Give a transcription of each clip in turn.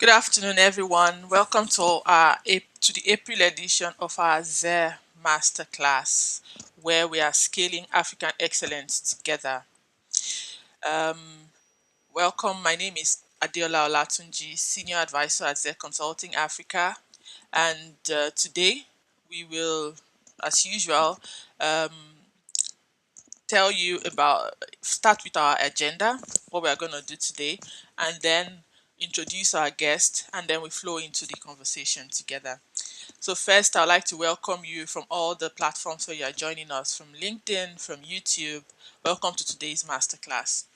Good afternoon, everyone. Welcome to the April edition of our ZER Masterclass, where we are scaling African excellence together. Welcome. My name is Adeola Olatunji, Senior Advisor at ZER Consulting Africa, and today we will, as usual, start with our agenda, what we are going to do today, and then introduce our guest, and then we flow into the conversation together. So first, I'd like to welcome you from all the platforms where you are joining us, from LinkedIn, from YouTube. Welcome to today's masterclass.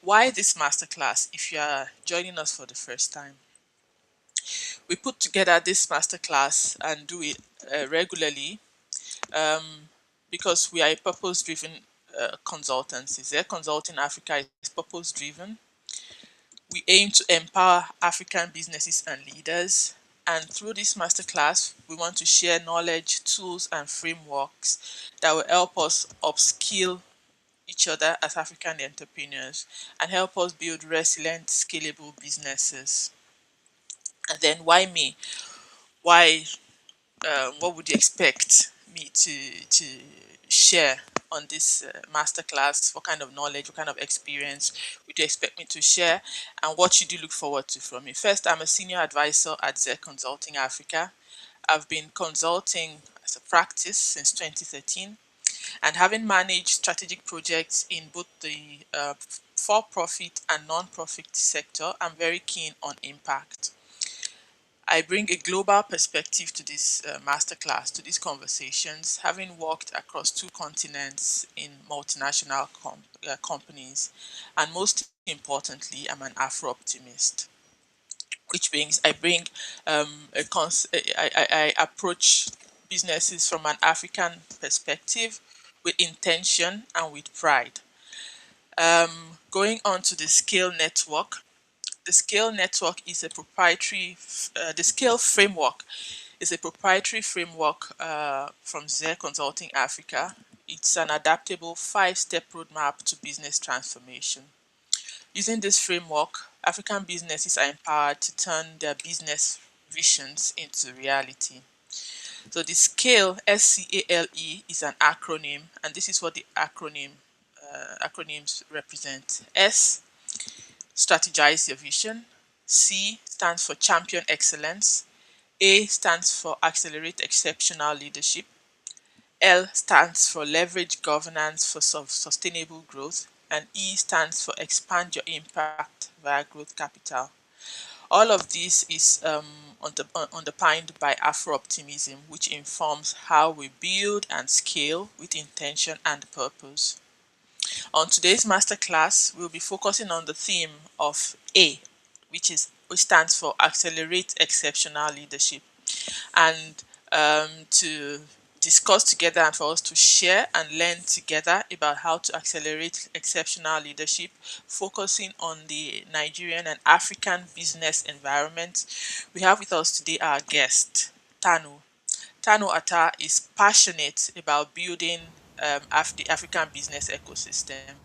Why this masterclass if you are joining us for the first time? We put together this masterclass and do it regularly because we are a purpose-driven consultancy. ZER Consulting Africa is purpose-driven. We aim to empower African businesses and leaders. And through this masterclass, we want to share knowledge, tools, and frameworks that will help us upskill each other as African entrepreneurs and help us build resilient, scalable businesses. And then why me? Why? What would you expect me to share on this masterclass? What kind of knowledge, what kind of experience would you expect me to share, and what should you look forward to from me? First, I'm a senior advisor at ZER Consulting Africa. I've been consulting as a practice since 2013, and having managed strategic projects in both the for-profit and non-profit sector, I'm very keen on impact. I bring a global perspective to this masterclass, to these conversations, having worked across 2 continents in multinational companies, and most importantly, I'm an Afro-optimist, which means I bring I approach businesses from an African perspective with intention and with pride. Going on to the SCALE network. The SCALE network is a proprietary, the SCALE framework is a proprietary framework from ZER Consulting Africa. It's an adaptable 5-step roadmap to business transformation. Using this framework, African businesses are empowered to turn their business visions into reality. So the SCALE, SCALE, is an acronym, and this is what the acronyms represent. S, strategize your vision. C stands for champion excellence. A stands for accelerate exceptional leadership. L stands for leverage governance for sustainable growth. And E stands for expand your impact via growth capital. All of this is underpinned by Afro-optimism, which informs how we build and scale with intention and purpose. On today's masterclass, we'll be focusing on the theme of A, which stands for Accelerate Exceptional Leadership, and to discuss together and for us to share and learn together about how to accelerate exceptional leadership, focusing on the Nigerian and African business environment. We have with us today our guest, Tanho. Tanho Ata is passionate about building the African business ecosystem.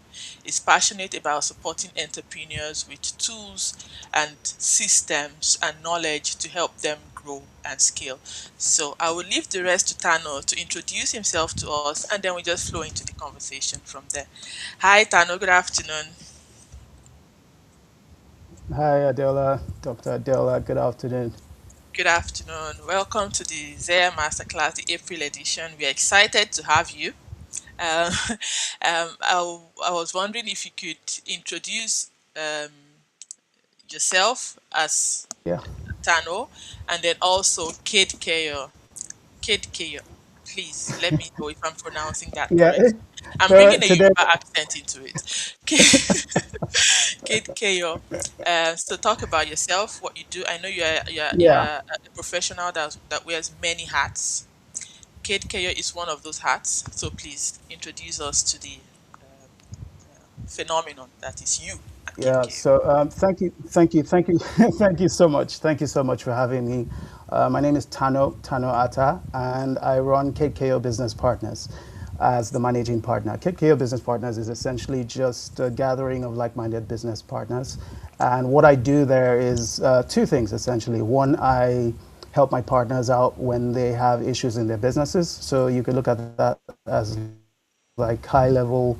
Is passionate about supporting entrepreneurs with tools and systems and knowledge to help them grow and scale. So I will leave the rest to Tanho to introduce himself to us, and then we just flow into the conversation from there. Hi, Tanho. Good afternoon. Hi, Adela, Dr. Adela. Good afternoon. Good afternoon. Welcome to the ZER Masterclass, the April edition. We are excited to have you. Um, I was wondering if you could introduce yourself as Yeah, Tanho, and then also 𝗬𝗍𝗀𝗀. 𝗬𝗍𝗀𝗀. Please let me know if I'm pronouncing that yeah. correct. I'm So bringing a today, Yoruba accent into it. 𝗬𝗍𝗀𝗀. So talk about yourself, what you do. I know you're yeah. a professional that wears many hats. 𝗬𝗍𝗀𝗀 is one of those hats. So please introduce us to the phenomenon that is you at Yeah, 𝗬𝗍𝗀𝗀. so thank you, thank you so much. Thank you so much for having me. My name is Tanho Atta, and I run KKO Business Partners. as the managing partner. 𝗬𝗂 Business Partners is essentially just a gathering of like-minded business partners. And what I do there is two things, essentially. One, I help my partners out when they have issues in their businesses. So you can look at that as like high-level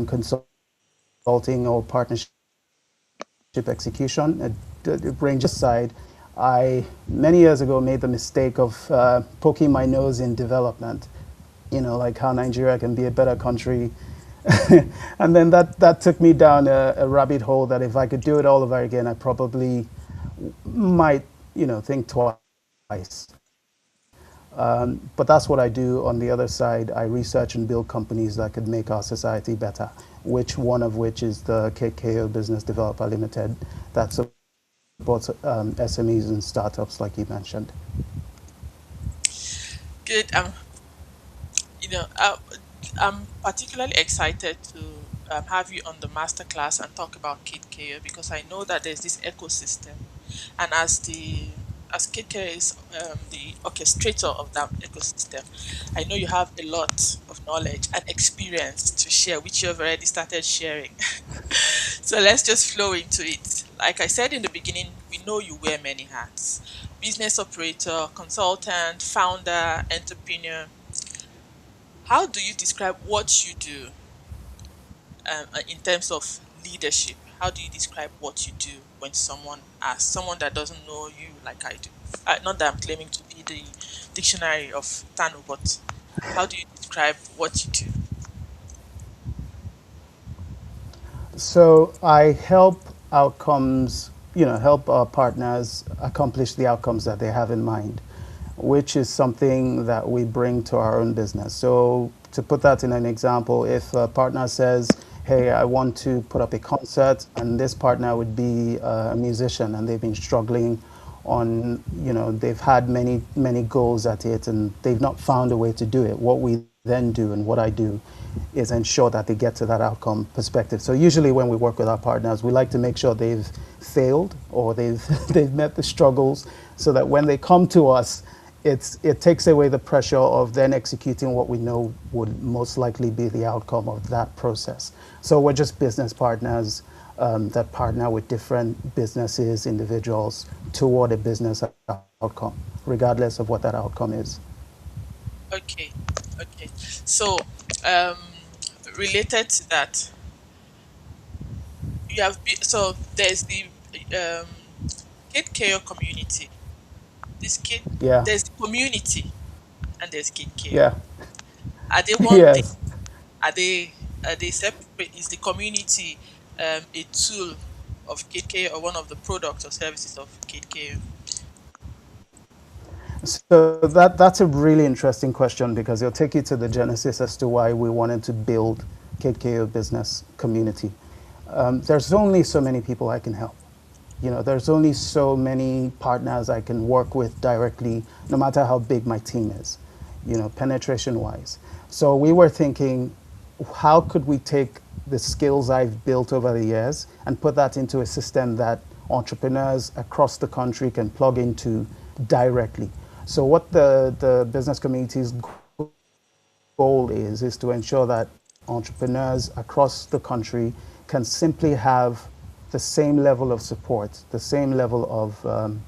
consulting or partnership execution. It ranges side. I, many years ago, made the mistake of poking my nose in development, like how Nigeria can be a better country. And then that took me down a rabbit hole that if I could do it all over again, I probably might, think twice. But that's what I do on the other side. I research and build companies that could make our society better, one of which is the 𝗬𝗂 Business Developer Limited that supports SMEs and startups like you mentioned. Good. I'm particularly excited to have you on the masterclass and talk about 𝗬𝗂 because I know that there's this ecosystem, and as 𝗬𝗂 is the orchestrator of that ecosystem, I know you have a lot of knowledge and experience to share, which you have already started sharing. So let's just flow into it. Like I said in the beginning, we know you wear many hats: business operator, consultant, founder, entrepreneur. How do you describe what you do in terms of leadership? How do you describe what you do when someone asks, someone that doesn't know you like I do? Not that I'm claiming to be the dictionary of Tanho, but how do you describe what you do? So I help help our partners accomplish the outcomes that they have in mind, which is something that we bring to our own business. So to put that in an example, if a partner says, hey, I want to put up a concert, and this partner would be a musician and they've been struggling on, they've had many goals at it and they've not found a way to do it. What we then do and what I do is ensure that they get to that outcome perspective. So usually when we work with our partners, we like to make sure they've failed or they've met the struggles so that when they come to us, it takes away the pressure of then executing what we know would most likely be the outcome of that process. So we're just business partners that partner with different businesses, individuals toward a business outcome, regardless of what that outcome is. Okay. So, um, related to that, so there's the um, 𝗬𝗂 community. This kid, Yeah, there's the community, and there's 𝗬𝗂. yeah, Are they one thing? yes. Are they separate? Is the community a tool of 𝗬𝗂 or one of the products or services of 𝗬𝗂? So that's a really interesting question because it'll take you to the genesis as to why we wanted to build 𝗬𝗂 business community. There's only so many people I can help. There's only so many partners I can work with directly, no matter how big my team is, penetration-wise. So we were thinking, how could we take the skills I've built over the years and put that into a system that entrepreneurs across the country can plug into directly? So what the business community's goal is to ensure that entrepreneurs across the country can simply have the same level of support, the same level of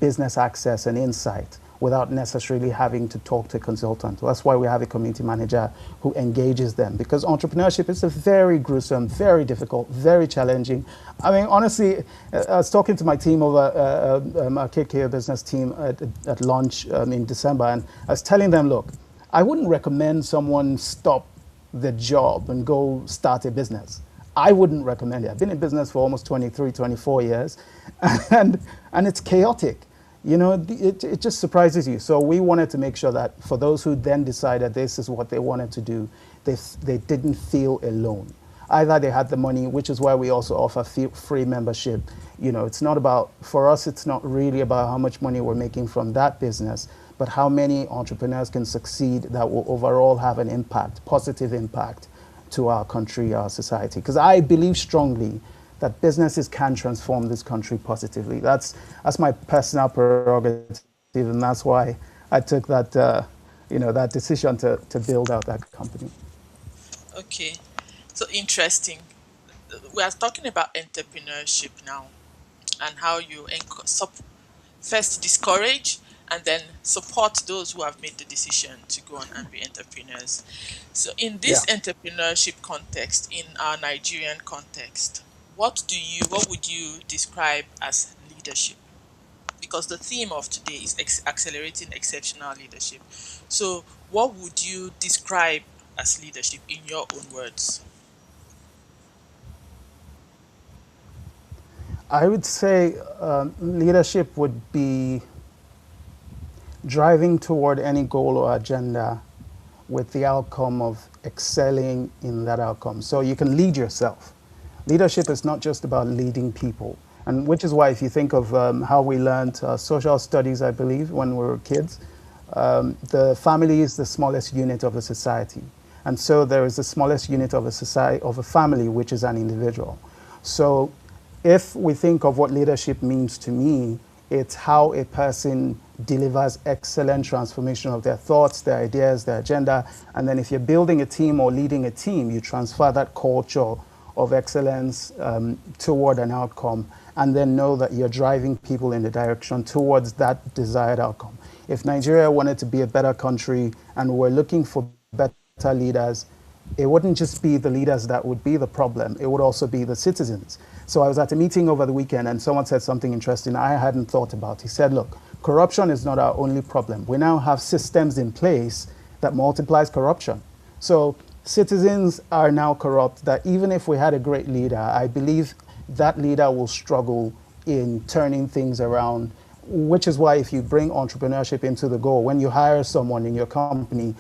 business access and insight without necessarily having to talk to a consultant. That's why we have a community manager who engages them, because entrepreneurship is a very gruesome, very difficult, very challenging. I mean, honestly, I was talking to my team over our 𝗬𝗂 business team at lunch in December, and I was telling them, look, I wouldn't recommend someone stop the job and go start a business. I wouldn't recommend it. I've been in business for almost 23, 24 years, and it's chaotic. It just surprises you. So we wanted to make sure that for those who then decided this is what they wanted to do, they didn't feel alone. Either they had the money, which is why we also offer free membership. It's not about, for us, it's not really about how much money we're making from that business, but how many entrepreneurs can succeed that will overall have an impact, positive impact to our country, our society. Because I believe strongly that businesses can transform this country positively. That's my personal prerogative, and that's why I took that that decision to build out that company. Okay. So interesting. We are talking about entrepreneurship now and how you first discourage and then support those who have made the decision to go on and be entrepreneurs. So, in Yeah. this entrepreneurship context, in our Nigerian context, what would you describe as leadership? Because the theme of today is accelerating exceptional leadership. So, what would you describe as leadership in your own words? I would say leadership would be driving toward any goal or agenda with the outcome of excelling in that outcome. So you can lead yourself. Leadership is not just about leading people. And which is why, if you think of how we learned social studies, I believe, when we were kids, the family is the smallest unit of a society. And so there is the smallest unit of a society, of a family, which is an individual. So if we think of what leadership means to me, it's how a person delivers excellent transformation of their thoughts, their ideas, their agenda. And then if you're building a team or leading a team, you transfer that culture of excellence toward an outcome, and then know that you're driving people in the direction towards that desired outcome. If Nigeria wanted to be a better country and we're looking for better leaders, it wouldn't just be the leaders that would be the problem, it would also be the citizens. So I was at a meeting over the weekend and someone said something interesting I hadn't thought about. He said, look, corruption is not our only problem. We now have systems in place that multiplies corruption. So citizens are now corrupt, that even if we had a great leader, I believe that leader will struggle in turning things around, which is why if you bring entrepreneurship into the goal, when you hire someone in your company,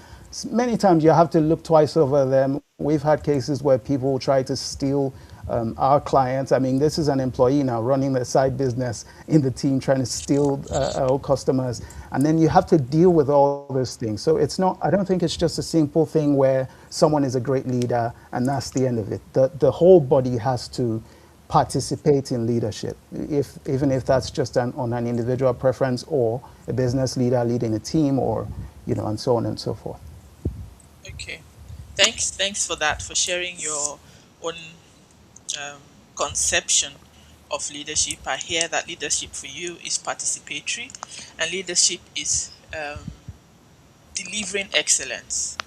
many times you have to look twice over them. We've had cases where people try to steal our clients. I mean, this is an employee now running their side business in the team, trying to steal our customers. And then you have to deal with all those things. So it's not, I don't think it's just a simple thing where someone is a great leader and that's the end of it. The whole body has to participate in leadership, even if that's just on an individual preference or a business leader leading a team, or, and so on and so forth. Okay. Thanks for that, for sharing your own um, conception of leadership. I hear that leadership for you is participatory, and leadership is delivering excellence.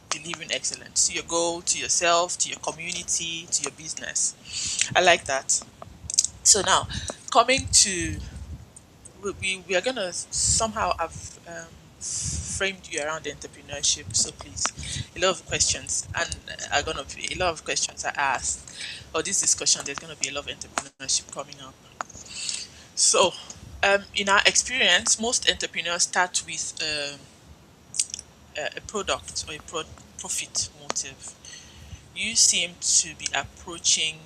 Delivering excellence to your goal, to yourself, to your community, to your business. I like that. So now, coming to we are gonna somehow have framed you around entrepreneurship. So please, a lot of questions and are gonna be a lot of questions are asked. Or this discussion, there's gonna be a lot of entrepreneurship coming up. So, in our experience, most entrepreneurs start with a product or a profit motive. You seem to be approaching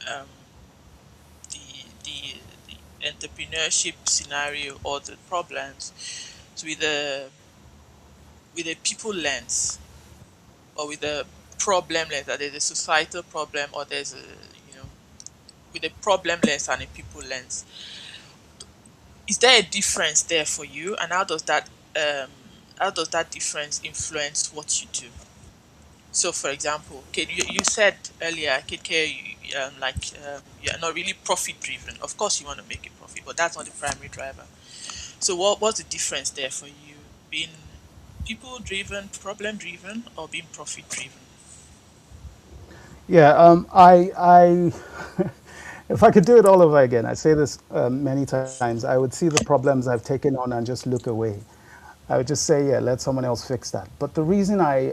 um, the entrepreneurship scenario or the problems with a people lens, or with a problem lens, that there's a societal problem, or there's a you know with a problem lens and a people lens. Is there a difference there for you, and how does that difference influence what you do? So, for example, okay, you said earlier, KK, you're not really profit driven. Of course, you want to make a profit, but that's not the primary driver. So, what's the difference there for you? Being people driven, problem driven, or being profit driven? Yeah, if I could do it all over again, I say this many times, I would see the problems I've taken on and just look away. I would just say, yeah, let someone else fix that. But the reason I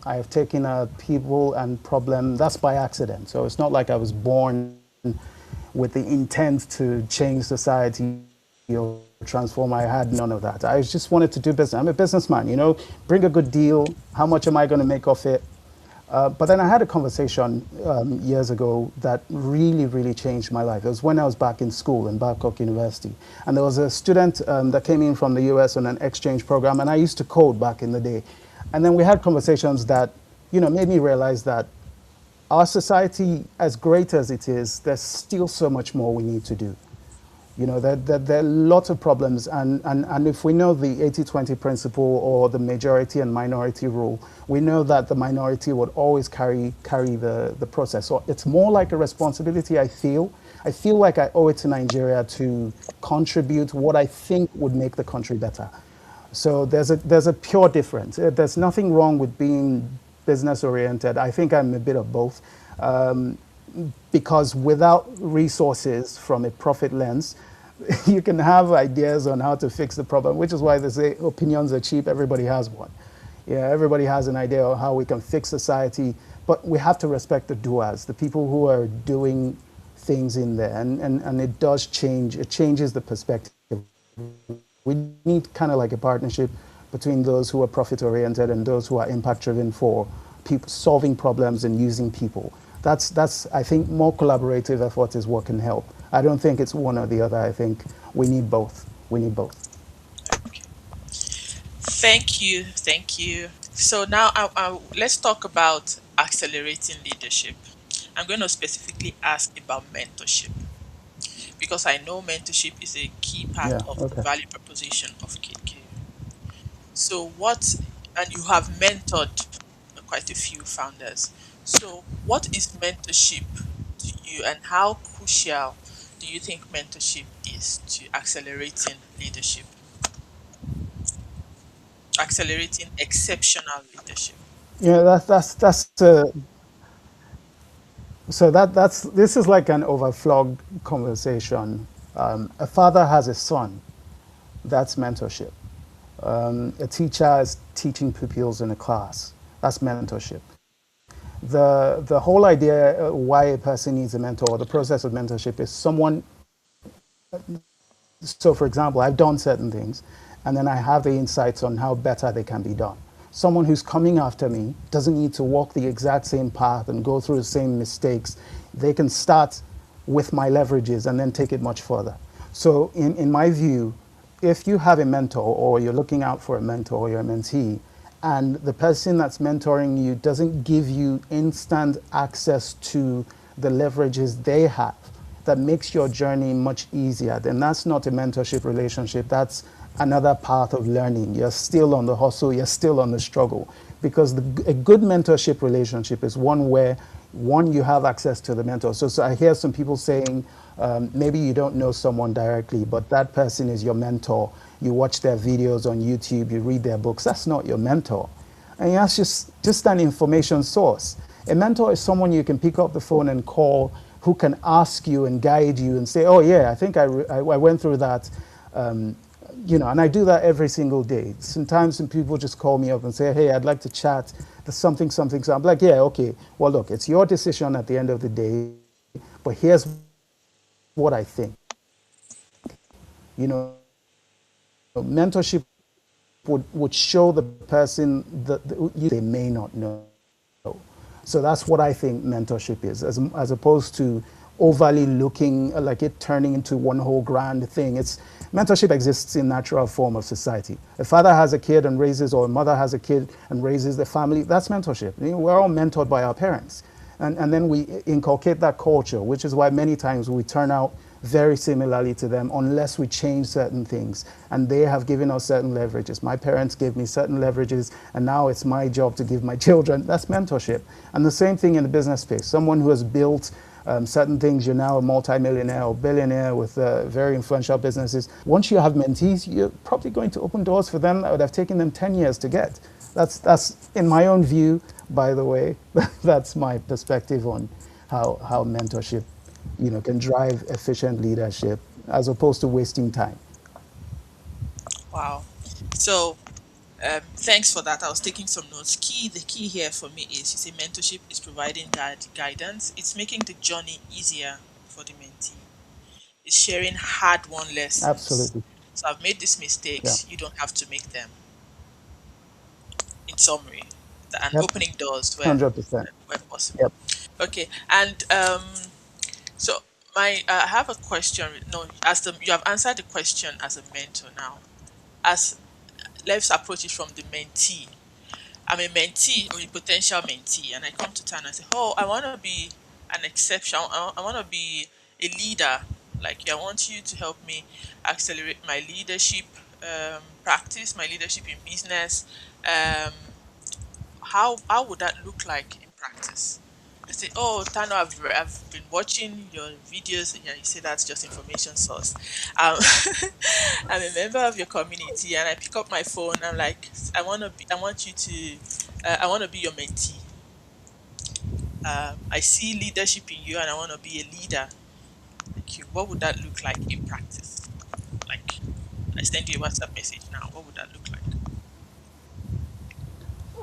have taken a people and problem, that's by accident. So it's not like I was born with the intent to change society or transform. I had none of that. I just wanted to do business. I'm a businessman, bring a good deal. How much am I going to make off it? But then I had a conversation years ago that really, really changed my life. It was when I was back in school in Babcock University. And there was a student that came in from the US on an exchange program, and I used to code back in the day. And then we had conversations that, made me realize that our society, as great as it is, there's still so much more we need to do. There are lots of problems, and if we know the 80-20 principle or the majority and minority rule, we know that the minority would always carry the process. So it's more like a responsibility, I feel. I feel like I owe it to Nigeria to contribute what I think would make the country better. So there's a pure difference. There's nothing wrong with being business oriented. I think I'm a bit of both. Because without resources from a profit lens, you can have ideas on how to fix the problem, which is why they say opinions are cheap. Everybody has one. Yeah, everybody has an idea of how we can fix society, but we have to respect the doers, the people who are doing things in there, and it does change. It changes the perspective. We need kind of like a partnership between those who are profit oriented and those who are impact driven for people solving problems and using people. That's I think more collaborative effort is what can help. I don't think it's one or the other. I think we need both. We need both. Okay. Thank you. Thank you. So now let's talk about accelerating leadership. I'm going to specifically ask about mentorship because I know mentorship is a key part Yeah. of the Okay. value proposition of KK. So, and you have mentored quite a few founders. So, what is mentorship to you, and how crucial do you think mentorship is to accelerating exceptional leadership? Yeah. So that's this is like an overflowed conversation. A father has a son. That's mentorship. A teacher is teaching pupils in a class. That's mentorship. The whole idea why a person needs a mentor, the process of mentorship is someone. So, for example, I've done certain things, and then I have the insights on how better they can be done. Someone who's coming after me doesn't need to walk the exact same path and go through the same mistakes. They can start with my leverages and then take it much further. So, in my view, if you have a mentor or you're looking out for a mentor or you're a mentee, and the person that's mentoring you doesn't give you instant access to the leverages they have, that makes your journey much easier, then that's not a mentorship relationship. That's another path of learning. You're still on the hustle, you're still on the struggle. Because a good mentorship relationship is one where, one, you have access to the mentor. So I hear some people saying, maybe you don't know someone directly, but that person is your mentor. You watch their videos on YouTube, you read their books. That's not your mentor. And that's just an information source. A mentor is someone you can pick up the phone and call, who can ask you and guide you and say, oh yeah, I think I went through that, and I do that every single day. Sometimes some people just call me up and say, hey, I'd like to chat, there's something. So I'm like, yeah, okay, well look, it's your decision at the end of the day, but here's what I think. Mentorship would show the person that they may not know. So that's what I think mentorship is, as opposed to overly looking like it turning into one whole grand thing. Mentorship exists in natural form of society. A father has a kid and raises, or a mother has a kid and raises the family. That's mentorship. We're all mentored by our parents. And then we inculcate that culture, which is why many times we turn out very similarly to them unless we change certain things. And they have given us certain leverages. My parents gave me certain leverages, and now it's my job to give my children. That's mentorship. And the same thing in the business space. Someone who has built certain things, you're now a multimillionaire or billionaire with very influential businesses. Once you have mentees, you're probably going to open doors for them that would have taken them 10 years to get. That's in my own view, by the way, that's my perspective on how mentorship can drive efficient leadership as opposed to wasting time. Wow. So, thanks for that. I was taking some notes. The key here for me is, you say mentorship is providing guidance. It's making the journey easier for the mentee. It's sharing hard-won lessons. Absolutely. So I've made these Yeah. mistakes. You don't have to make them. In summary, and Yep. opening doors 100%. where possible. Yep. Okay, and so I have a question. No, you have answered the question as a mentor now. As Let's approach it from the mentee. I'm a mentee or a potential mentee, and I come to town and say, "Oh, I want to be an exception. I want to be a leader. Like, I want you to help me accelerate my leadership practice, my leadership in business. Um, how would that look like in practice? I say, oh, Tano, I've been watching your videos. Yeah, you say that's just information source. Um, I'm a member of your community, and I pick up my phone. I'm like, I want you to, I want to be your mentee. I see leadership in you, and I want to be a leader like you. What would that look like in practice? Like, I send you a WhatsApp message now. What would that look like?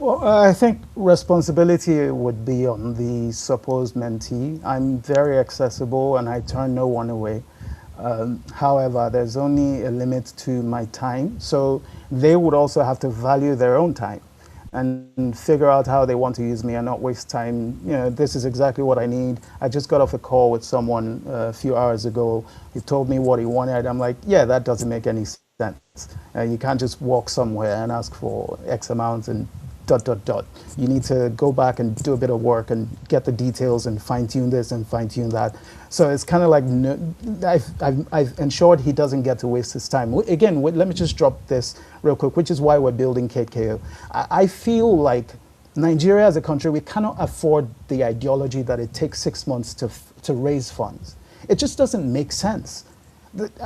Well, I think responsibility would be on the supposed mentee. I'm very accessible and I turn no one away. However, there's only a limit to my time. So they would also have to value their own time and figure out how they want to use me and not waste time. You know, this is exactly what I need. I just got off a call with someone a few hours ago. He told me what he wanted. I'm like, yeah, that doesn't make any sense. You can't just walk somewhere and ask for X amount and dot dot dot. You need to go back and do a bit of work and get the details and fine tune this and fine tune that. So it's kind of like I've ensured he doesn't get to waste his time. Again, let me just drop this real quick, which is why we're building KKO. I feel like Nigeria as a country, we cannot afford the ideology that it takes 6 months to raise funds. It just doesn't make sense.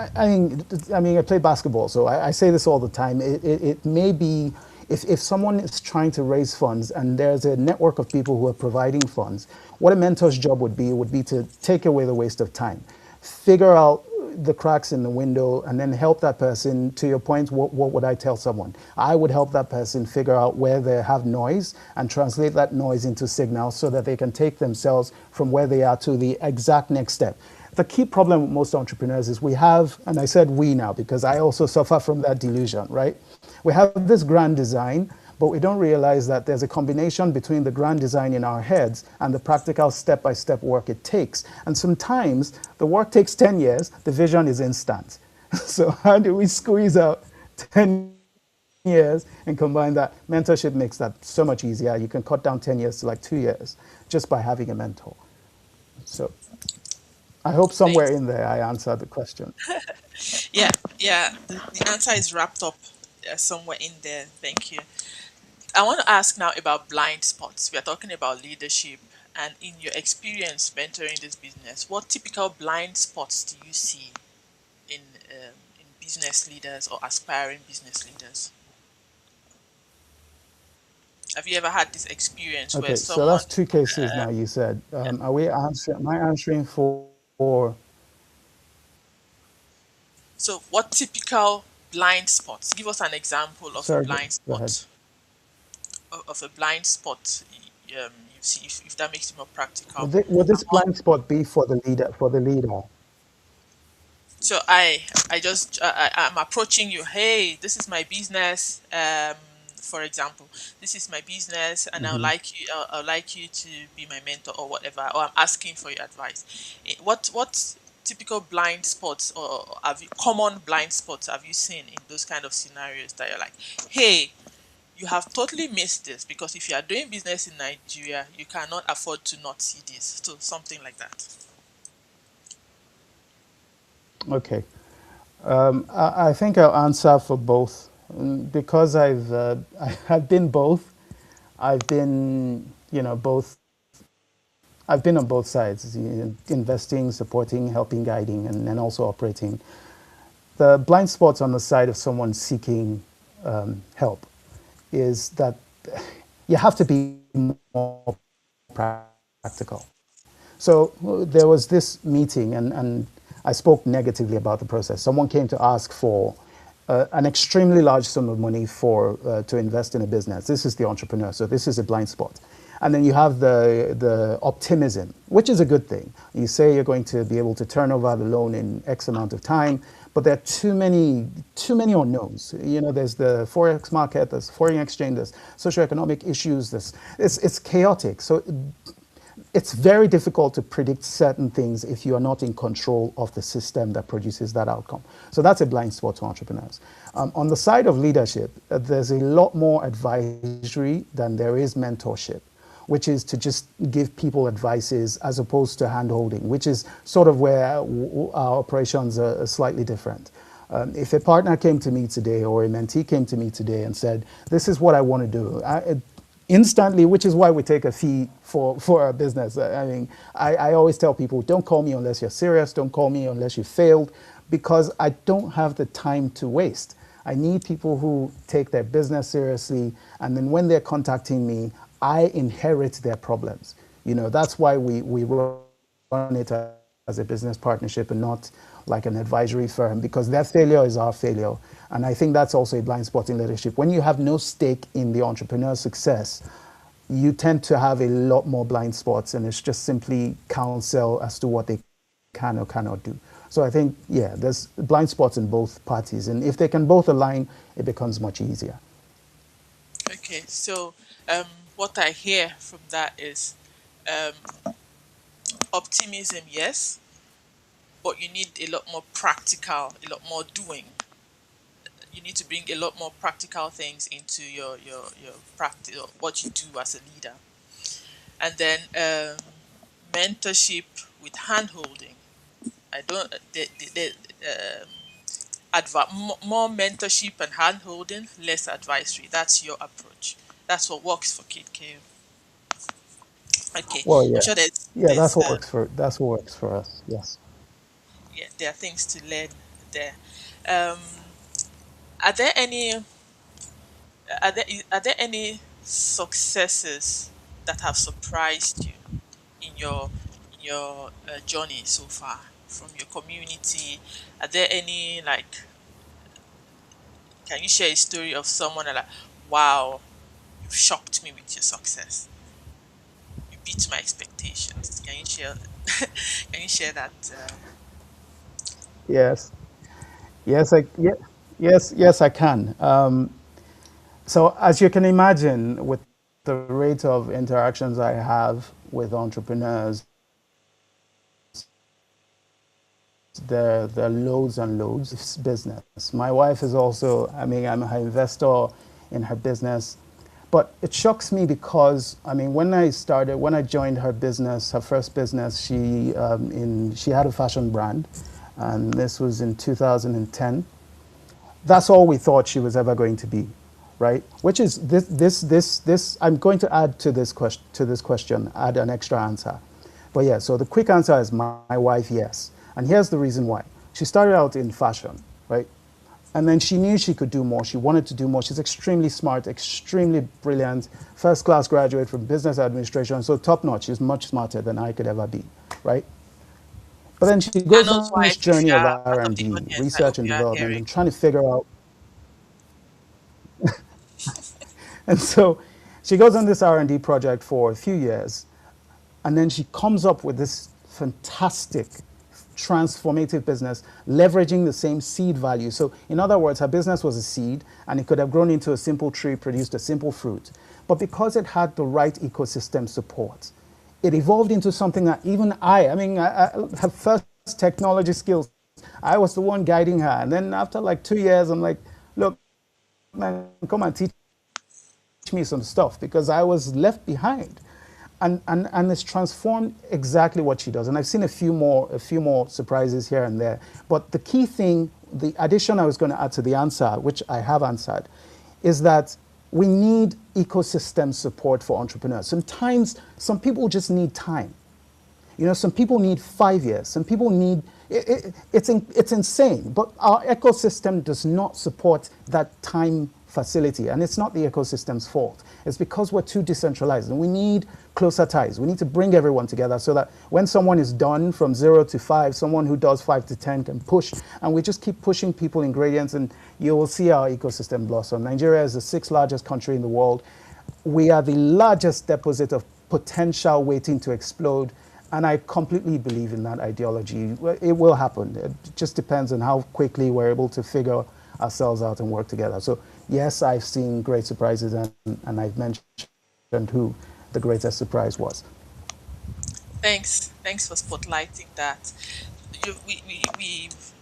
I play basketball, so I say this all the time. It may be, if someone is trying to raise funds and there's a network of people who are providing funds, what a mentor's job would be to take away the waste of time, figure out the cracks in the window, and then help that person. To your point, what would I tell someone? I would help that person figure out where they have noise and translate that noise into signals so that they can take themselves from where they are to the exact next step. The key problem with most entrepreneurs is we have, and I said we now because I also suffer from that delusion, right? We have this grand design, but we don't realize that there's a combination between the grand design in our heads and the practical step-by-step work it takes. And sometimes the work takes 10 years, the vision is instant. So how do we squeeze out 10 years and combine that? Mentorship makes that so much easier. You can cut down 10 years to like 2 years just by having a mentor. So I hope somewhere Thanks. in there I answered the question. Yeah, yeah. The answer is wrapped up somewhere in there. Thank you. I want to ask now about blind spots. We are talking about leadership, and in your experience mentoring this business, what typical blind spots do you see in in business leaders or aspiring business leaders? Have you ever had this experience where Okay, so someone? that's two cases now you said. Are we answering, am I answering for So, what typical blind spots? Give us an example of a sorry, blind go ahead. spot. Of a blind spot. You see if that makes it more practical. Would I'm this all, blind spot be for the leader, for the leader? so I just I'm approaching you. Hey, this is my business. For example, this is my business, and I'd like you to be my mentor or whatever. Or I'm asking for your advice. What typical blind spots or have you common blind spots have you seen in those kind of scenarios that you're like, hey, you have totally missed this because if you are doing business in Nigeria, you cannot afford to not see this. So something like that. Okay. I think I'll answer for both. Because I've been both. I've been, both. I've been on both sides, investing, supporting, helping, guiding, and also operating. The blind spots on the side of someone seeking help is that you have to be more practical. So there was this meeting, and I spoke negatively about the process. Someone came to ask for an extremely large sum of money to invest in a business. This is the entrepreneur, so this is a blind spot. And then you have the optimism, which is a good thing. You say you're going to be able to turn over the loan in X amount of time, but there are too many unknowns. There's the forex market, there's foreign exchange, there's socioeconomic issues. It's chaotic. So it's very difficult to predict certain things if you are not in control of the system that produces that outcome. So that's a blind spot to entrepreneurs. On the side of leadership, there's a lot more advisory than there is mentorship. which is to just give people advices as opposed to hand holding, which is sort of where our operations are slightly different. If a partner came to me today or a mentee came to me today and said, this is what I want to do, instantly, which is why we take a fee for our business. I mean, I always tell people, don't call me unless you're serious. Don't call me unless you failed, because I don't have the time to waste. I need people who take their business seriously, and then when they're contacting me, I inherit their problems. You know, that's why we run it as a business partnership and not like an advisory firm, because their failure is our failure. And I think that's also a blind spot in leadership. When you have no stake in the entrepreneur's success, you tend to have a lot more blind spots, and it's just simply counsel as to what they can or cannot do. So I think, yeah, there's blind spots in both parties. And if they can both align, it becomes much easier. Okay, so what I hear from that is optimism, yes, but you need a lot more practical, a lot more doing. You need to bring a lot more practical things into your practice, what you do as a leader. And then mentorship with hand holding. I don't, more mentorship and hand holding, less advisory. That's your approach. That's what works for Kid KO. Okay, Well, I'm yeah. sure Yeah, there's that's what works for us. Yes. yeah, there are things to learn there. Um, are there any are there any successes that have surprised you in your journey so far from your community? Are there any, like, can you share a story of someone that, like, wow, you've shocked me with your success, you beat my expectations? Can you share can you share that? Yes. Yes, I can. So as you can imagine, with the rate of interactions I have with entrepreneurs, there are loads and loads of business. My wife is also, I mean, I'm her investor in her business. But it shocks me because, I mean, when I joined her business, her first business, she had a fashion brand, and this was in 2010. That's all we thought she was ever going to be, right? Which is this. I'm going to add to this question, add an extra answer. But yeah, so the quick answer is my wife, yes. And here's the reason why. She started out in fashion, right? And then she knew she could do more. She wanted to do more. She's extremely smart, extremely brilliant, first class graduate from business administration, so top notch. She's much smarter than I could ever be, right? But then she goes Thanos on this wife, if journey you of are part of the R&D, audience, I research hope and you are development, hearing. and trying to figure out. And so she goes on this R&D project for a few years, and then she comes up with this fantastic transformative business leveraging the same seed value. So in other words, her business was a seed, and it could have grown into a simple tree, produced a simple fruit. But because it had the right ecosystem support, it evolved into something that even her first technology skills, I was the one guiding her. And then after like 2 years, I'm like, look, man, come and teach me some stuff, because I was left behind. And it's transformed exactly what she does. And I've seen a few more surprises here and there. But the key thing, the addition I was going to add to the answer, which I have answered, is that we need ecosystem support for entrepreneurs. Sometimes some people just need time. You know, some people need 5 years. Some people need, it's insane. But our ecosystem does not support that time facility. And it's not the ecosystem's fault. It's because we're too decentralized. And we need closer ties. We need to bring everyone together so that when someone is done from 0 to 5, someone who does 5 to 10 can push. And we just keep pushing people ingredients, and you will see our ecosystem blossom. Nigeria is the 6th largest country in the world. We are the largest deposit of potential waiting to explode. And I completely believe in that ideology. It will happen. It just depends on how quickly we're able to figure ourselves out and work together. So yes, I've seen great surprises, and I've mentioned who the greatest surprise was. Thanks for spotlighting that. We've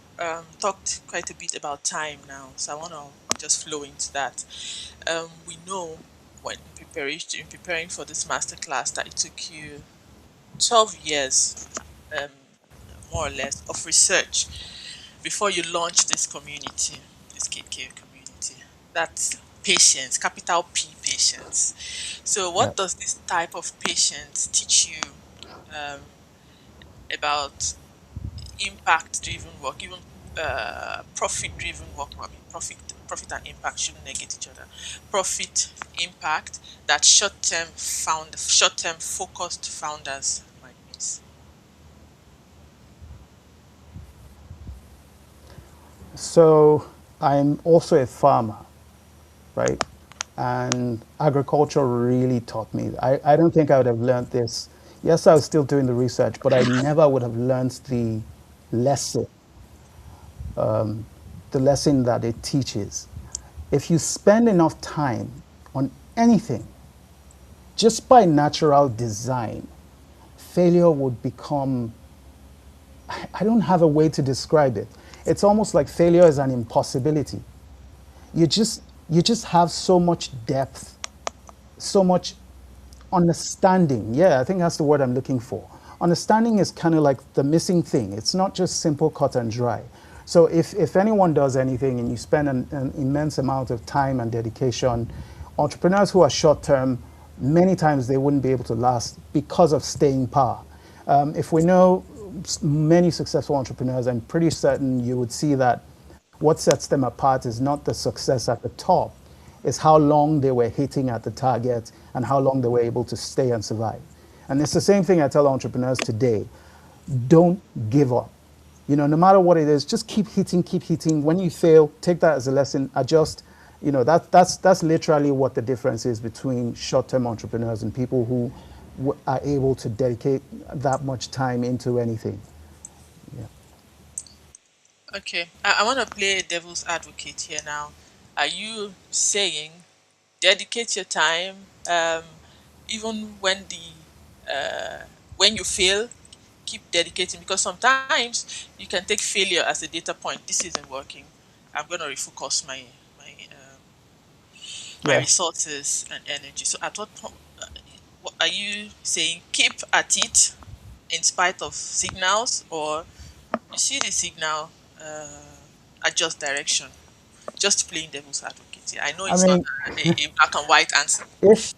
talked quite a bit about time now, so I want to just flow into that. We know when preparing for this masterclass that it took you 12 years, um, more or less, of research before you launch this community, this KK community. That's patience, capital P patience. So, Yeah. what does this type of patience teach you um, about impact-driven work, even profit-driven work? I mean, profit and impact shouldn't negate each other. Profit, impact that short-term focused founders might miss. So I'm also a farmer, right? And agriculture really taught me. I don't think I would have learned this. Yes, I was still doing the research, but I never would have learned lesson, the lesson that it teaches. If you spend enough time on anything, just by natural design, failure would become, I don't have a way to describe it. It's almost like failure is an impossibility. You just you just have so much depth, so much understanding. Yeah, I think that's the word I'm looking for. Understanding is kind of like the missing thing. It's not just simple cut and dry. So if anyone does anything and you spend an immense amount of time and dedication, entrepreneurs who are short term, many times they wouldn't be able to last because of staying power. If we know many successful entrepreneurs, I'm pretty certain you would see that what sets them apart is not the success at the top, it's how long they were hitting at the target and how long they were able to stay and survive. And it's the same thing I tell entrepreneurs today. Don't give up. You know, no matter what it is, just keep hitting, keep hitting. When you fail, take that as a lesson, adjust. You know, that's literally what the difference is between short-term entrepreneurs and people who are able to dedicate that much time into anything. Yeah. Okay, I want to play devil's advocate here now. Are you saying dedicate your time, even when you fail, keep dedicating, because sometimes you can take failure as a data point. This isn't working. I'm going to refocus my Yeah. resources and energy. So at what point what are you saying? Keep at it in spite of signals, or you see the signal, adjust direction? Just playing devil's advocate here. I know I it's not mean, a black and white answer. if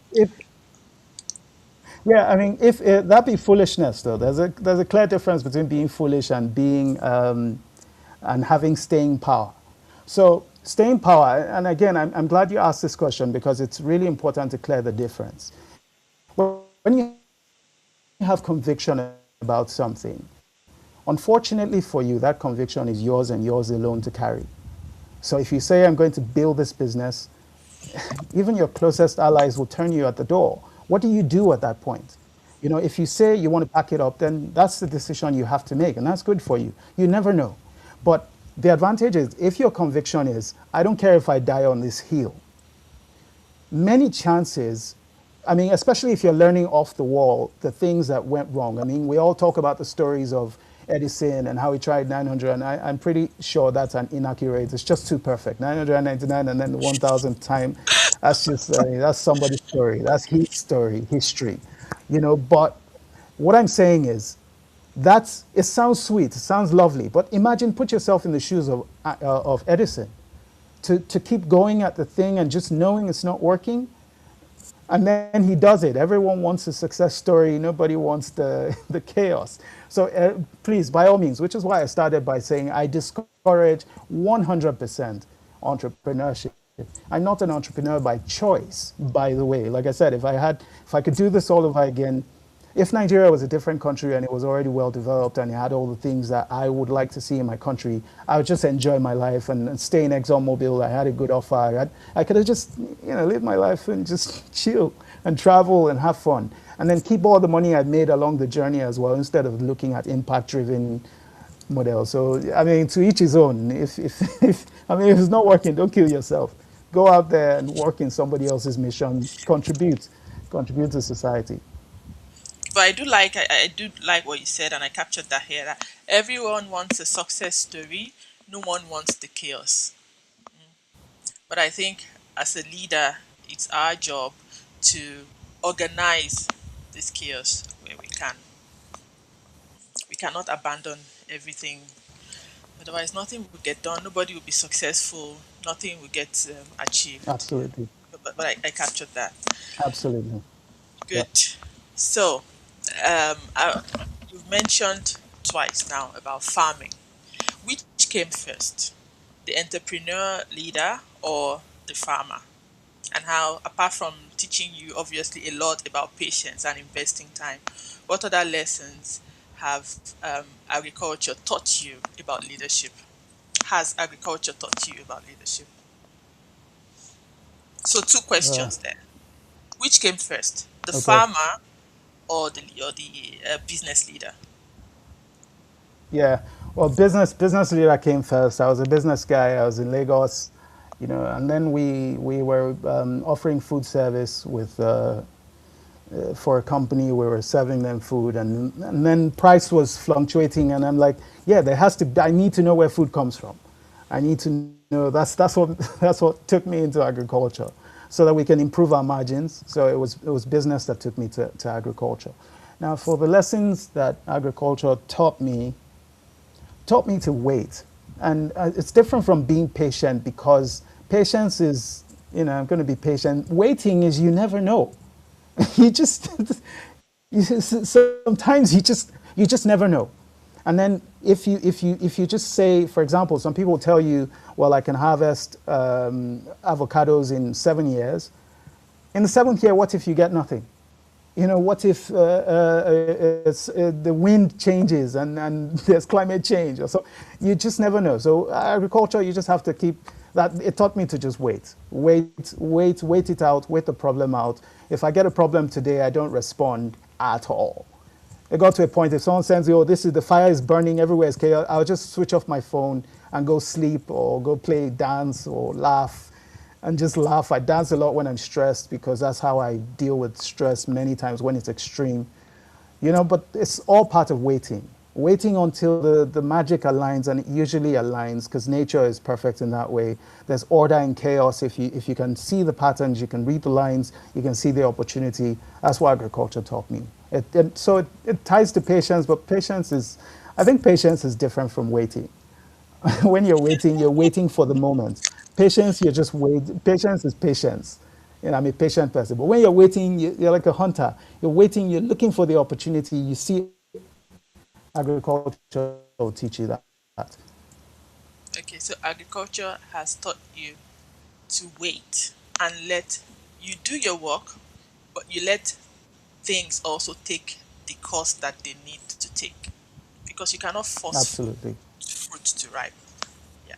yeah, I mean, if that be foolishness, though. There's a clear difference between being foolish and being and having staying power. So staying power, and again, I'm glad you asked this question because it's really important to clear the difference. When you have conviction about something, unfortunately for you, that conviction is yours and yours alone to carry. So if you say, I'm going to build this business, even your closest allies will turn you at the door. What do you do at that point? You know, if you say you want to pack it up, then that's the decision you have to make, and that's good for you. You never know. But the advantage is if your conviction is, I don't care if I die on this hill, many chances, I mean, especially if you're learning off the wall, the things that went wrong. I mean, we all talk about the stories of Edison and how he tried 900, and I'm pretty sure that's an inaccurate. It's just too perfect. 999 and then the 1000th time. That's just, that's somebody's story. That's his story, history. You know, but what I'm saying is, it sounds sweet, it sounds lovely, but imagine, put yourself in the shoes of Edison to keep going at the thing and just knowing it's not working. And then he does it. Everyone wants a success story. Nobody wants the chaos. So please, by all means, which is why I started by saying I discourage 100% entrepreneurship. I'm not an entrepreneur by choice, by the way. Like I said, if I could do this all over again, if Nigeria was a different country and it was already well developed and it had all the things that I would like to see in my country, I would just enjoy my life and stay in ExxonMobil. I had a good offer. I could have just, lived my life and just chill and travel and have fun. And then keep all the money I'd made along the journey as well, instead of looking at impact-driven models. So, I mean, to each his own. If it's not working, don't kill yourself. Go out there and work in somebody else's mission. Contribute to society. But I do like what you said, and I captured that here. That everyone wants a success story. No one wants the chaos. But I think as a leader, it's our job to organize this chaos where we can. We cannot abandon everything. Otherwise, nothing will get done. Nobody will be successful. Nothing will get achieved. Yeah. Absolutely. But I captured that. Absolutely. Good. Yep. So, you've mentioned twice now about farming. Which came first, the entrepreneur leader or the farmer? And how, apart from teaching you obviously a lot about patience and investing time, what other lessons have agriculture taught you about leadership? Has agriculture taught you about leadership? So, two Uh, questions there. Which came first, the okay. farmer or the business leader? Yeah. Well, business leader came first. I was a business guy. I was in Lagos, and then we were offering food service with for a company. We were serving them food, and then price was fluctuating, and I'm like, yeah, there has to. I need to know where food comes from. I need to know. That's what that's what took me into agriculture, so that we can improve our margins. So it was business that took me to agriculture. Now, for the lessons that agriculture taught me to wait. And it's different from being patient, because patience is, I'm going to be patient. Waiting is, you never know. you just, sometimes you just never know. And then if you just say, for example, some people tell you, well, I can harvest avocados in 7 years. In the seventh year, what if you get nothing? What if the wind changes and there's climate change? So you just never know. So agriculture, you just have to keep that. It taught me to just wait it out, wait the problem out. If I get a problem today, I don't respond at all. It got to a point, if someone sends you, oh, the fire is burning, everywhere is chaos, I'll just switch off my phone and go sleep or go play, dance or laugh. And just laugh. I dance a lot when I'm stressed, because that's how I deal with stress many times when it's extreme. But it's all part of waiting. Waiting until the magic aligns, and it usually aligns, because nature is perfect in that way. There's order in chaos. If you can see the patterns, you can read the lines, you can see the opportunity. That's what agriculture taught me. So it ties to patience, but I think patience is different from waiting. When you're waiting for the moment. Patience, you're just wait. Patience is patience. I'm a patient person. But when you're waiting, you're like a hunter. You're waiting, you're looking for the opportunity. You see, agriculture will teach you that. Okay, so agriculture has taught you to wait and let you do your work, but you let things also take the course that they need to take, because you cannot force Absolutely. fruit to ripe. Yeah,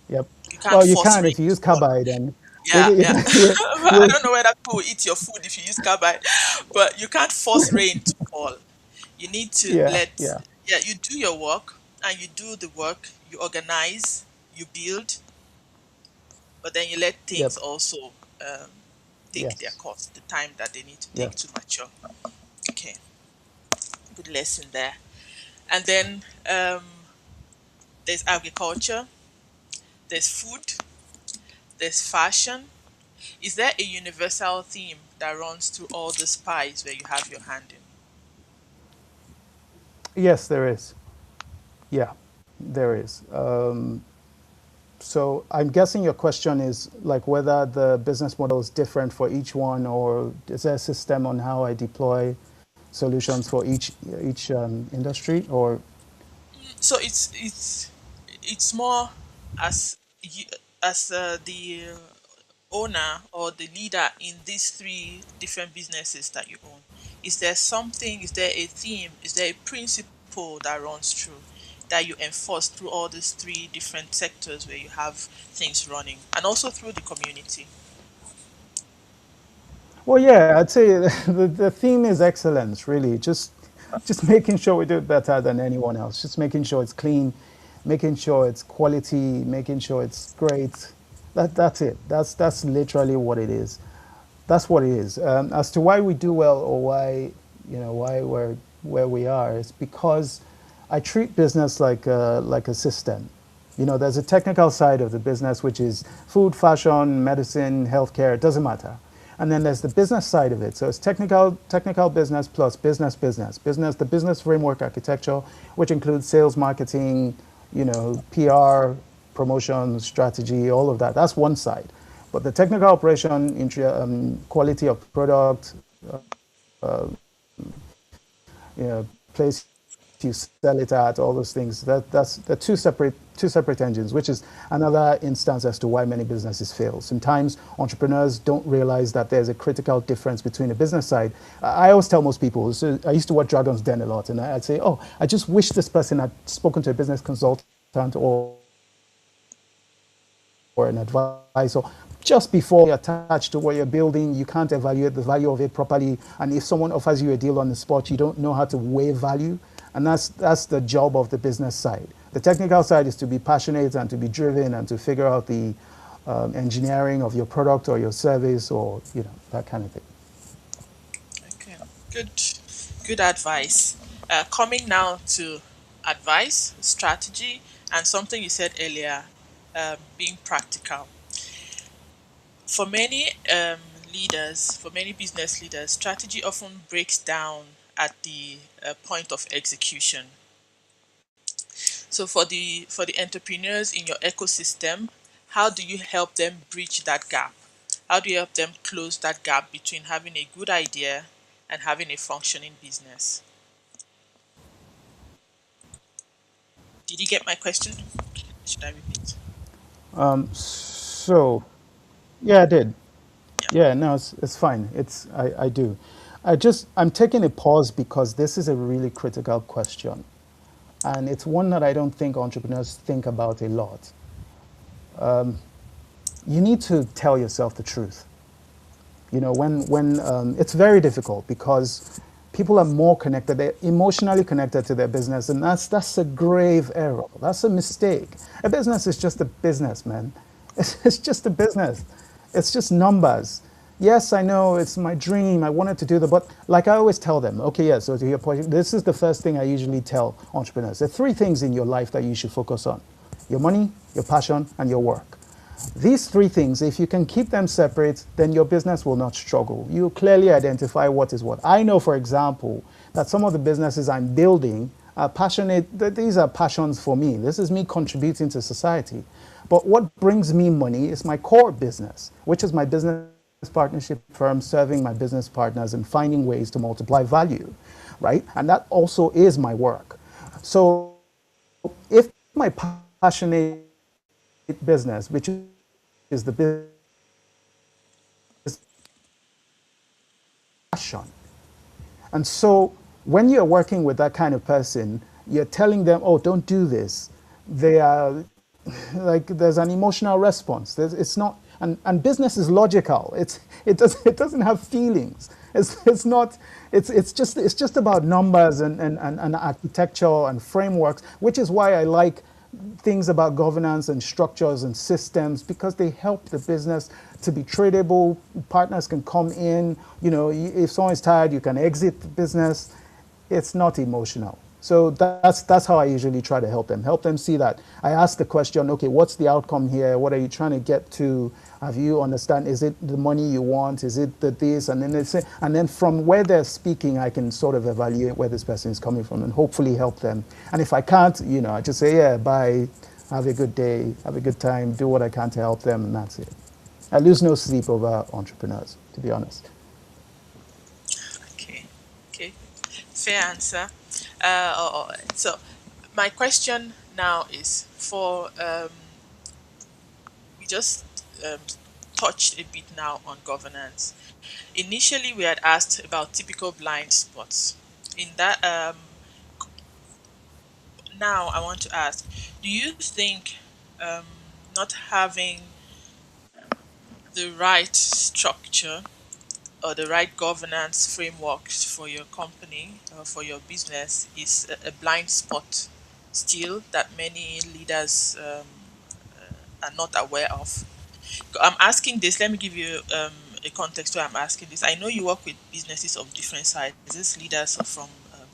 Yep. you can't Well, you force can rain if you to use fall. carbide, and Yeah, you yeah. can, I don't know whether people will eat your food if you use carbide, but you can't force rain to fall. You need to yeah, let, yeah, yeah, you do your work and you do the work, you organize, you build, but then you let things yep, also take their yes, course, the time that they need to take to yes. mature. Okay, good lesson there. And then there's agriculture, there's food, there's fashion. Is there a universal theme that runs through all the spies where you have your hand in? Yes, there is. Yeah, there is. So I'm guessing your question is like whether the business model is different for each one, or is there a system on how I deploy solutions for each industry, or So it's more as you, as the owner or the leader in these three different businesses that you own. Is there something? Is there a theme? Is there a principle that runs through that you enforce through all these three different sectors where you have things running, and also through the community? well, yeah, I'd say the theme is excellence. Really, just making sure we do it better than anyone else. Just making sure it's clean, making sure it's quality, making sure it's great. That's it. That's literally what it is. That's what it is. As to why we do well, or why we're where we are, is because I treat business like a system. There's a technical side of the business, which is food, fashion, medicine, healthcare. It doesn't matter. And then there's the business side of it. So it's technical business plus business, the business framework architecture, which includes sales, marketing, PR, promotion, strategy, all of that. That's one side. But the technical operation, quality of product, place you sell it at, all those things. That's the two separate engines, which is another instance as to why many businesses fail. Sometimes entrepreneurs don't realize that there's a critical difference between the business side. I always tell most people, so I used to watch Dragon's Den a lot, and I'd say, oh, I just wish this person had spoken to a business consultant or an advisor just before you're attached to what you're building. You can't evaluate the value of it properly, and if someone offers you a deal on the spot, you don't know how to weigh value. And that's the job of the business side. The technical side is to be passionate and to be driven and to figure out the engineering of your product or your service, or that kind of thing. Okay, good advice. Coming now to advice, strategy, and something you said earlier, being practical. For many leaders, for many business leaders, strategy often breaks down at the point of execution. So for the entrepreneurs in your ecosystem, how do you help them bridge that gap? How do you help them close that gap between having a good idea and having a functioning business? Did you get my question? Should I repeat? So, yeah, I did. Yeah. Yeah, no, it's fine. I do. I'm taking a pause because this is a really critical question. And it's one that I don't think entrepreneurs think about a lot. You need to tell yourself the truth. When it's very difficult because people are more connected, they're emotionally connected to their business, and that's a grave error. That's a mistake. A business is just a business, man. It's just a business. It's just numbers. Yes, I know it's my dream. I wanted to do that, but like I always tell them, okay, yeah, so to your point, this is the first thing I usually tell entrepreneurs. There are three things in your life that you should focus on: your money, your passion, and your work. These three things, if you can keep them separate, then your business will not struggle. You clearly identify what is what. I know, for example, that some of the businesses I'm building are passionate. These are passions for me. This is me contributing to society. But what brings me money is my core business, which is my business partnership firm, serving my business partners and finding ways to multiply value, right? And that also is my work. So if my passionate business, which is the business passion, and so when you're working with that kind of person, you're telling them, oh, don't do this. They are like, there's an emotional response. It's not, and business is logical. It doesn't have feelings. It's not. It's just about numbers and architecture and frameworks, which is why I like things about governance and structures and systems, because they help the business to be tradable. Partners can come in. If someone is tired, you can exit the business. It's not emotional. So that's how I usually try to help them. Help them see that. I ask the question, okay, what's the outcome here? What are you trying to get to? Have you understand? Is it the money you want? Is it the this? And then they say, and then from where they're speaking, I can sort of evaluate where this person is coming from and hopefully help them. And if I can't, I just say, yeah, bye. Have a good day. Have a good time. Do what I can to help them, and that's it. I lose no sleep over entrepreneurs, to be honest. Okay, fair answer. So my question now is for we just touched a bit now on governance. Initially, we had asked about typical blind spots. In that, now I want to ask: do you think um, not having the right structure or the right governance framework for your company or for your business is a blind spot still that many leaders are not aware of? I'm asking this, let me give you a context where I'm asking this. I know you work with businesses of different sizes, leaders from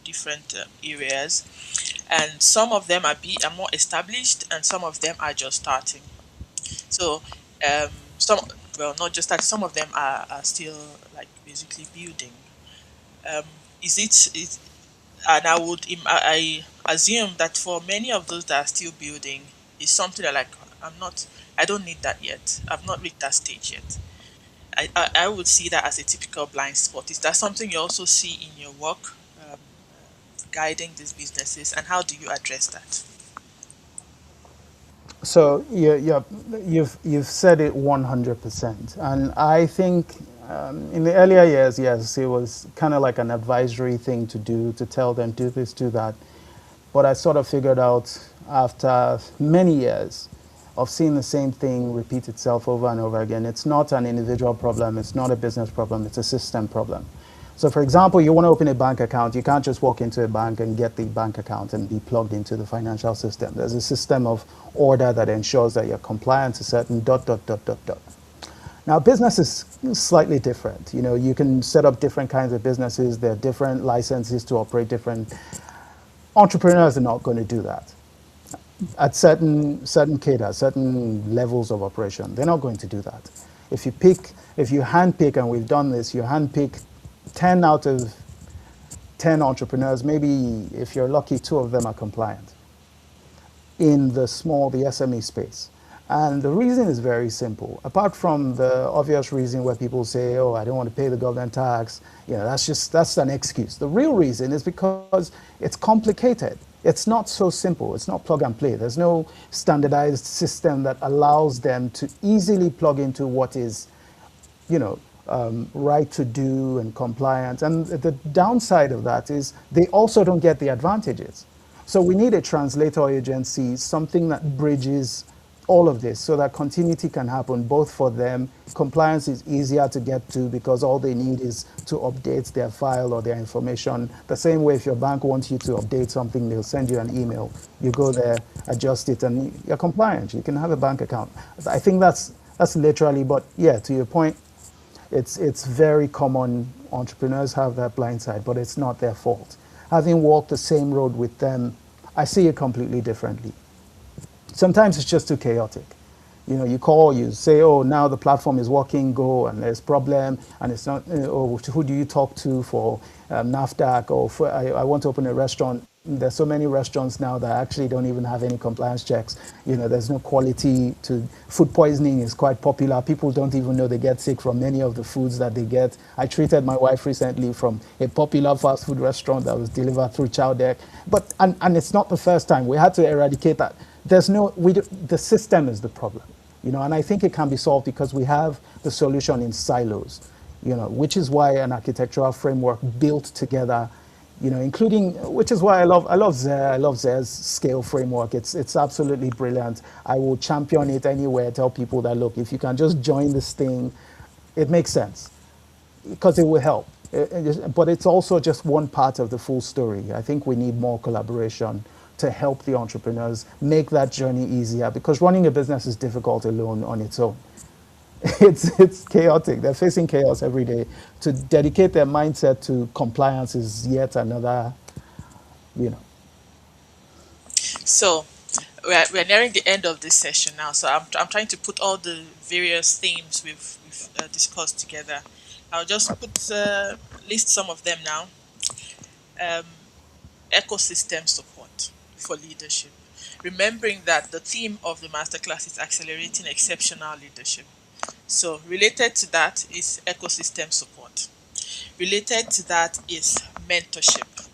different areas, and some of them are more established and some of them are just starting. So, some well, not just that, some of them are still like basically building. Um, is it is and I assume that for many of those that are still building is something that like I don't need that yet. I've not reached that stage yet. I would see that as a typical blind spot. Is that something you also see in your work, guiding these businesses, and how do you address that? So you've said it 100%, and I think in the earlier years, yes, it was kind of like an advisory thing to do, to tell them do this, do that. But I sort of figured out after many years of seeing the same thing repeat itself over and over again, it's not an individual problem, it's not a business problem, it's a system problem. So, for example, you want to open a bank account, you can't just walk into a bank and get the bank account and be plugged into the financial system. There's a system of order that ensures that you're compliant to certain dot, dot, dot, dot, dot. Now, business is slightly different. You know, you can set up different kinds of businesses. There are different licenses to operate different. Entrepreneurs are not going to do that at certain cadres, certain levels of operation. They're not going to do that. If you handpick, and we've done this, you handpick 10 out of 10 entrepreneurs, maybe if you're lucky, two of them are compliant in the SME space. And the reason is very simple. Apart from the obvious reason where people say, oh, I don't want to pay the government tax, that's an excuse. The real reason is because it's complicated. It's not so simple. It's not plug and play. There's no standardized system that allows them to easily plug into what is, right to do and compliance. And the downside of that is they also don't get the advantages. So we need a translator agency, something that bridges all of this so that continuity can happen both for them. Compliance is easier to get to because all they need is to update their file or their information. The same way if your bank wants you to update something, they'll send you an email. You go there, adjust it, and you're compliant. You can have a bank account. I think that's literally, but yeah, to your point, it's very common. Entrepreneurs have that blind side, but it's not their fault. Having walked the same road with them, I see it completely differently. Sometimes it's just too chaotic. You call, you say, oh, now the platform is working, go, and there's problem, and it's not, oh, who do you talk to for NAFDAC, or I want to open a restaurant. There's so many restaurants now that actually don't even have any compliance checks. There's no quality to food poisoning is quite popular. People don't even know they get sick from many of the foods that they get. I treated my wife recently from a popular fast food restaurant that was delivered through Chowdeck. But and it's not the first time. We had to eradicate that. The system is the problem, and I think it can be solved because we have the solution in silos, which is why an architectural framework built together, including, which is why I love ZER. I love ZER's scale framework. It's absolutely brilliant. I will champion it anywhere. Tell people that, look, if you can just join this thing, it makes sense because it will help. But it's also just one part of the full story. I think we need more collaboration to help the entrepreneurs make that journey easier, because running a business is difficult alone on its own. It's chaotic. They're facing chaos every day. To dedicate their mindset to compliance is yet another, you know. So we're nearing the end of this session now. So I'm trying to put all the various themes we've discussed together. I'll just list some of them now. Um, Ecosystem support for leadership. Remembering that the theme of the masterclass is accelerating exceptional leadership. So related to that is ecosystem support. Related to that is mentorship,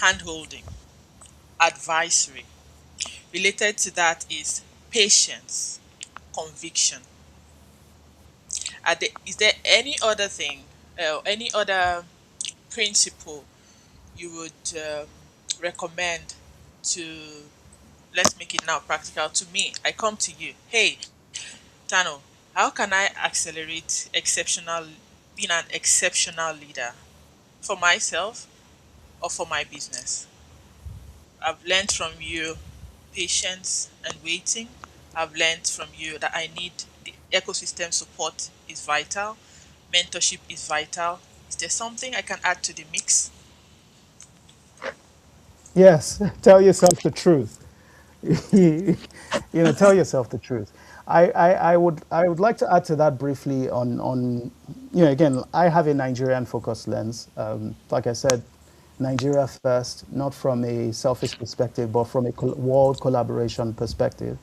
handholding, advisory. Related to that is patience, conviction. Is there any other thing, any other principle you would recommend to, let's make it now practical to me? I come to you, hey, Tano, how can I accelerate being an exceptional leader for myself or for my business? I've learned from you patience and waiting. I've learned from you that I need the ecosystem support is vital, mentorship is vital. Is there something I can add to the mix? Yes, tell yourself the truth. Tell yourself the truth. I would like to add to that briefly on again, I have a Nigerian focused lens. Like I said, Nigeria first, not from a selfish perspective, but from a world collaboration perspective.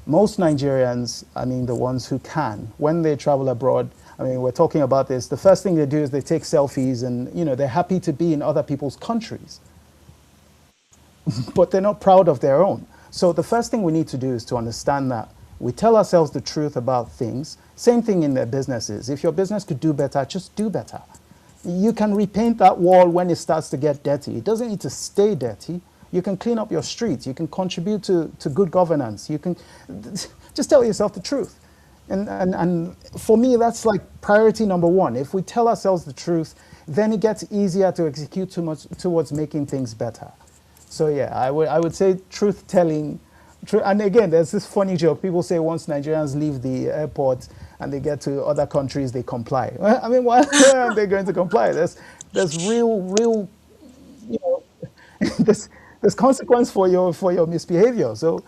Most Nigerians, I mean, the ones who can, when they travel abroad, I mean, we're talking about this, the first thing they do is they take selfies and, they're happy to be in other people's countries, but they're not proud of their own. So the first thing we need to do is to understand that we tell ourselves the truth about things. Same thing in their businesses. If your business could do better, just do better. You can repaint that wall when it starts to get dirty. It doesn't need to stay dirty. You can clean up your streets. You can contribute to good governance. You can just tell yourself the truth. And for me, that's like priority number one. If we tell ourselves the truth, then it gets easier to execute towards making things better. So yeah, I would say truth telling. And again, there's this funny joke. People say once Nigerians leave the airport and they get to other countries, they comply. Well, I mean, why are they going to comply? There's real, you know, there's consequence for your misbehavior. So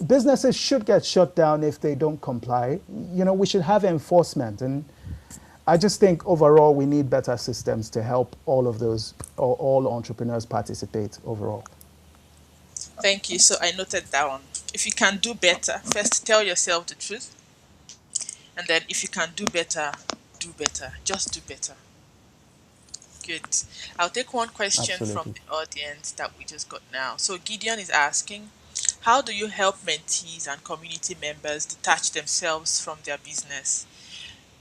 businesses should get shut down if they don't comply. We should have enforcement, and I just think overall we need better systems to help all of those, all entrepreneurs participate overall. Thank you. So I noted down. If you can do better, first tell yourself the truth. And then if you can do better, do better. Just do better. Good. I'll take one question from Absolutely. the audience that we just got now. So Gideon is asking, how do you help mentees and community members detach themselves from their business?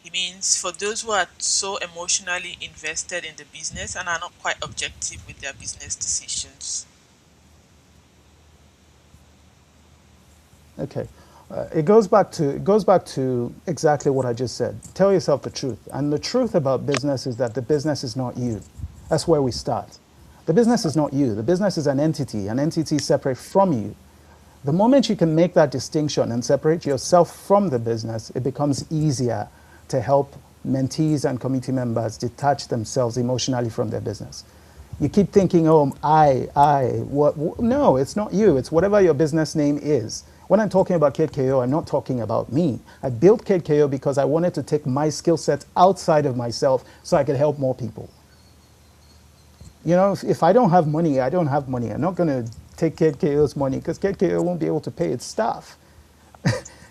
He means for those who are so emotionally invested in the business and are not quite objective with their business decisions. Okay. It goes back to exactly what I just said. Tell yourself the truth. And the truth about business is that the business is not you. That's where we start. The business is not you. The business is an entity separate from you. The moment you can make that distinction and separate yourself from the business, it becomes easier to help mentees and community members detach themselves emotionally from their business. You keep thinking, oh, what? No, it's not you. It's whatever your business name is. When I'm talking about 𝗀𝗀𝗁𝗃, I'm not talking about me. I built 𝗀𝗀𝗁𝗃 because I wanted to take my skill set outside of myself so I could help more people. If I don't have money, I don't have money. I'm not going to take 𝗀𝗀𝗁𝗃's money because 𝗀𝗀𝗁𝗃 won't be able to pay its staff.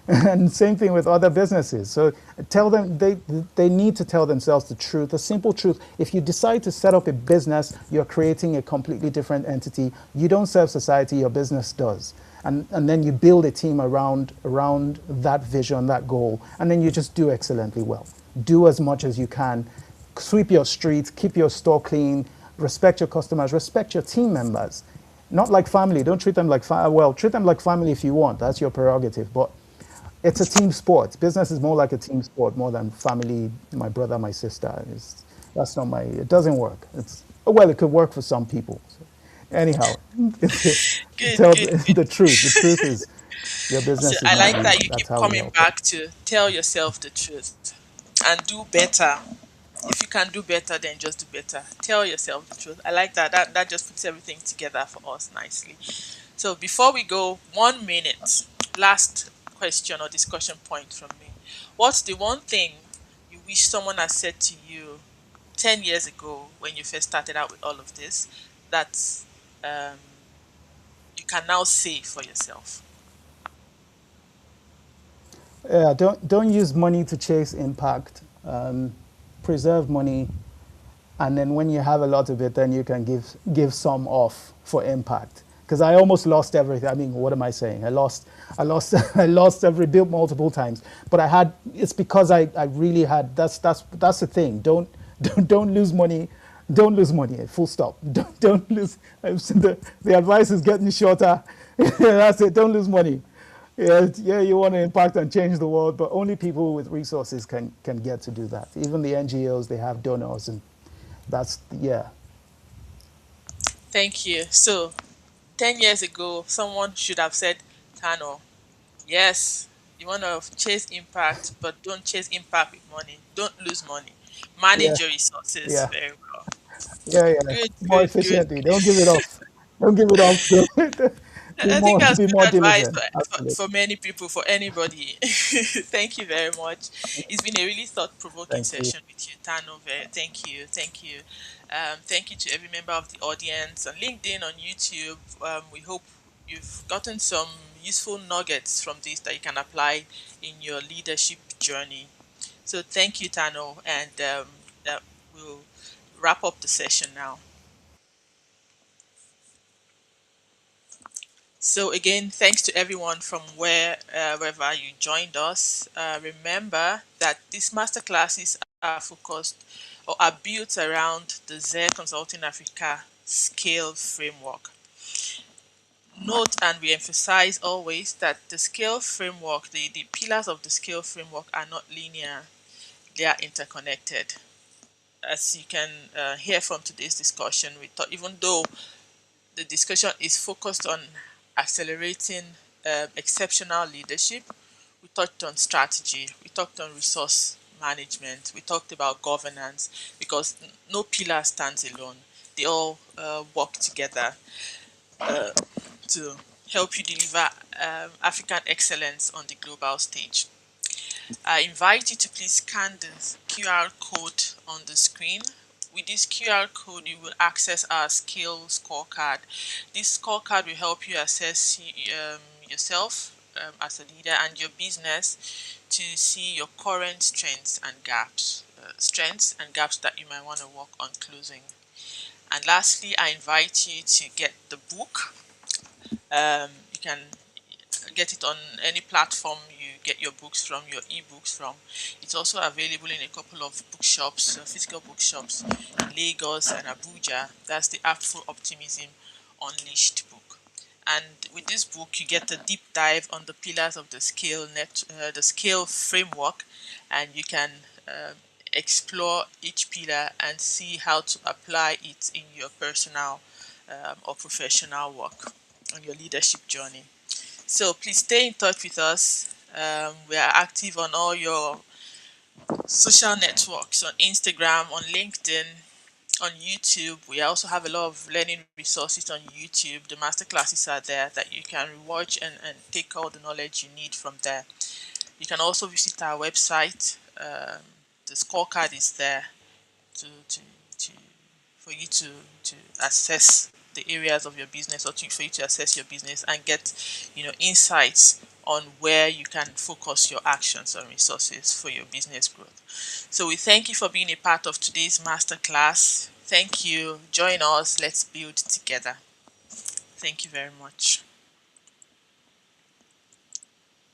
And same thing with other businesses. So tell them they need to tell themselves the truth, the simple truth. If you decide to set up a business, you're creating a completely different entity. You don't serve society, your business does. And then you build a team around that vision, that goal, and then you just do excellently well. Do as much as you can. Sweep your streets, keep your store clean, respect your customers, respect your team members. Not like family. Don't treat them like treat them like family if you want. That's your prerogative. But it's a team sport. Business is more like a team sport more than family, my brother, my sister. That's not it doesn't work. It could work for some people. So anyhow, Good, tell good, good. the truth. The truth is your So business is I not like you. that you That's keep how we coming help it. back to tell yourself the truth and do better. If you can do better, then just do better. Tell yourself the truth. I like that. That just puts everything together for us nicely. So before we go, 1 minute, last question or discussion point from me. What's the one thing you wish someone had said to you 10 years ago when you first started out with all of this that um, you can now say for yourself? Yeah, don't use money to chase impact. Preserve money, and then when you have a lot of it, then you can give some off for impact. Because I almost lost everything. I mean, what am I saying? I lost every built multiple times. But it's because I really had. That's the thing. Don't lose money. Don't lose money. Full stop. Don't lose. The advice is getting shorter. That's it. Don't lose money. Yeah, you want to impact and change the world, but only people with resources can get to do that. Even the NGOs, they have donors, and yeah. Thank you. So, 10 years ago, someone should have said, Tano, yes, you want to chase impact, but don't chase impact with money. Don't lose money. Yeah, Manage your resources yeah, very well. yeah. Good, More good, good. efficiently. Don't give it off. Don't give it off. I think that's be good more advice diligent. Absolutely. for many people, for anybody. Thank you very much. It's been a really thought-provoking Thank you. session with you, Tanho. Thank you, thank you. Thank you to every member of the audience on LinkedIn, on YouTube. We hope you've gotten some useful nuggets from this that you can apply in your leadership journey. So thank you, Tanho, and that will wrap up the session now. So again, thanks to everyone from wherever you joined us. Remember that these masterclasses are focused or are built around the ZER Consulting Africa scale framework. Note and we emphasize always that the scale framework, the pillars of the scale framework are not linear, they are interconnected. As you can hear from today's discussion, we thought even though the discussion is focused on accelerating exceptional leadership. We touched on strategy, we talked on resource management, we talked about governance because no pillar stands alone. They all work together to help you deliver African excellence on the global stage. I invite you to please scan the QR code on the screen. With this QR code, you will access our skill scorecard. This scorecard will help you assess yourself as a leader and your business to see your current strengths and gaps that you might want to work on closing. And lastly, I invite you to get the book. You can get it on any platform you get your books from, your ebooks from. It's also available in a couple of bookshops, physical bookshops in Lagos and Abuja. That's the Artful Optimism Unleashed book. And with this book, you get a deep dive on the pillars of the scale framework, and you can explore each pillar and see how to apply it in your personal or professional work on your leadership journey. So please stay in touch with us. We are active on all your social networks, on Instagram, on LinkedIn, on YouTube. We also have a lot of learning resources on YouTube. The masterclasses are there that you can watch and take all the knowledge you need from there. You can also visit our website. The scorecard is there to, to, to for you to assess the areas of your business or for you to assess your business and get insights on where you can focus your actions and resources for your business growth. So we thank you for being a part of today's masterclass. Thank you. Join us. Let's build together. Thank you very much.